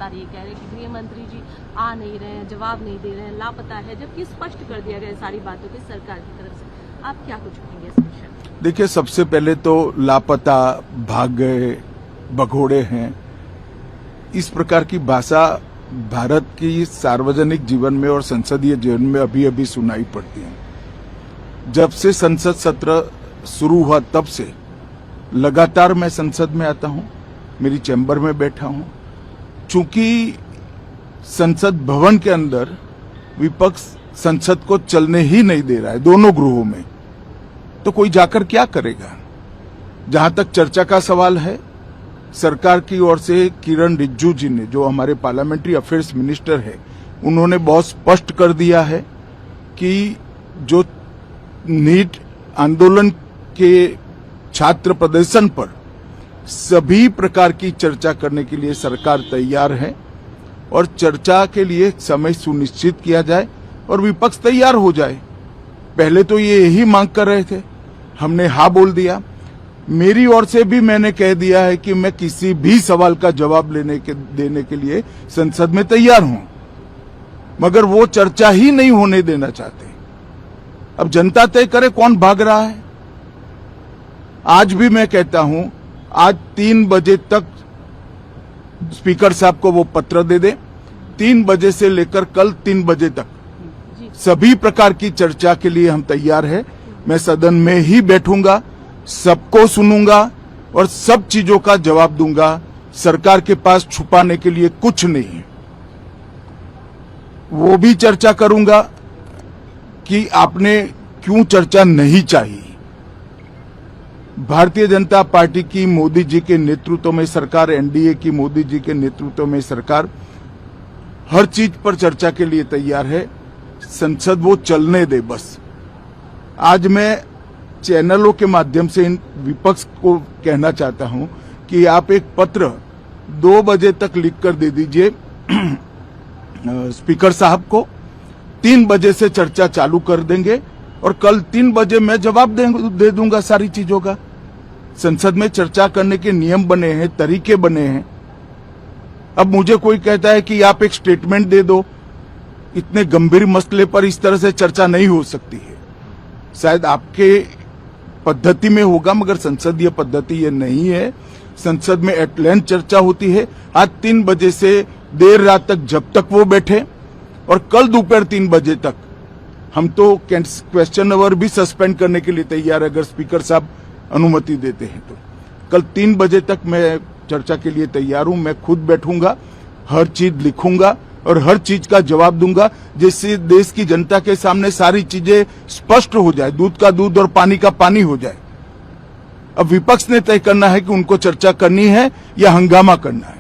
लगातार ये कह रहे हैं कि गृह मंत्री जी आ नहीं रहे हैं, जवाब नहीं दे रहे हैं, लापता है, जबकि स्पष्ट कर दिया गया सारी बातों की सरकार की तरफ से। आप क्या कुछ कहेंगे इस विषय में? देखिए, सबसे पहले तो लापता, भाग गए, भगोड़े हैं, इस प्रकार की भाषा भारत की सार्वजनिक जीवन में और संसदीय जीवन में अभी अभी सुनाई पड़ती है। जब से संसद सत्र शुरू हुआ तब से लगातार मैं संसद में आता हूं, मेरी चैम्बर में बैठा हूं। चूंकि संसद भवन के अंदर विपक्ष संसद को चलने ही नहीं दे रहा है, दोनों गृहों में, तो कोई जाकर क्या करेगा। जहां तक चर्चा का सवाल है, सरकार की ओर से किरण रिजिजू जी ने, जो हमारे पार्लियामेंट्री अफेयर्स मिनिस्टर है, उन्होंने बहुत स्पष्ट कर दिया है कि जो नीट आंदोलन के छात्र प्रदर्शन पर सभी प्रकार की चर्चा करने के लिए सरकार तैयार है और चर्चा के लिए समय सुनिश्चित किया जाए और विपक्ष तैयार हो जाए। पहले तो ये यही मांग कर रहे थे, हमने हाँ बोल दिया। मेरी ओर से भी मैंने कह दिया है कि मैं किसी भी सवाल का जवाब देने के लिए संसद में तैयार हूं, मगर वो चर्चा ही नहीं होने देना चाहते। अब जनता तय करे कौन भाग रहा है। आज भी मैं कहता हूं, आज 3 बजे तक स्पीकर साहब को वो पत्र दे दे, 3 बजे से लेकर कल 3 बजे तक सभी प्रकार की चर्चा के लिए हम तैयार हैं। मैं सदन में ही बैठूंगा, सबको सुनूंगा और सब चीजों का जवाब दूंगा। सरकार के पास छुपाने के लिए कुछ नहीं है। वो भी चर्चा करूंगा कि आपने क्यों चर्चा नहीं चाहिए। भारतीय जनता पार्टी की मोदी जी के नेतृत्व में सरकार, एनडीए की मोदी जी के नेतृत्व में सरकार हर चीज पर चर्चा के लिए तैयार है। संसद वो चलने दे बस। आज मैं चैनलों के माध्यम से इन विपक्ष को कहना चाहता हूं कि आप एक पत्र 2 बजे तक लिखकर दे दीजिए स्पीकर साहब को, 3 बजे से चर्चा चालू कर देंगे और कल 3 बजे मैं जवाब दे दूंगा सारी चीजों का। संसद में चर्चा करने के नियम बने हैं, तरीके बने हैं। अब मुझे कोई कहता है कि आप एक स्टेटमेंट दे दो, इतने गंभीर मसले पर इस तरह से चर्चा नहीं हो सकती है। शायद आपके पद्धति में होगा, मगर संसदीय पद्धति ये नहीं है। संसद में एट लेंथ चर्चा होती है। आज 3 बजे से देर रात तक, जब तक वो बैठे, और कल दोपहर 3 बजे तक हम तो क्वेश्चन आवर भी सस्पेंड करने के लिए तैयार है, अगर स्पीकर साहब अनुमति देते हैं तो। कल 3 बजे तक मैं चर्चा के लिए तैयार हूं। मैं खुद बैठूंगा, हर चीज लिखूंगा और हर चीज का जवाब दूंगा, जिससे देश की जनता के सामने सारी चीजें स्पष्ट हो जाए, दूध का दूध और पानी का पानी हो जाए। अब विपक्ष ने तय करना है कि उनको चर्चा करनी है या हंगामा करना है।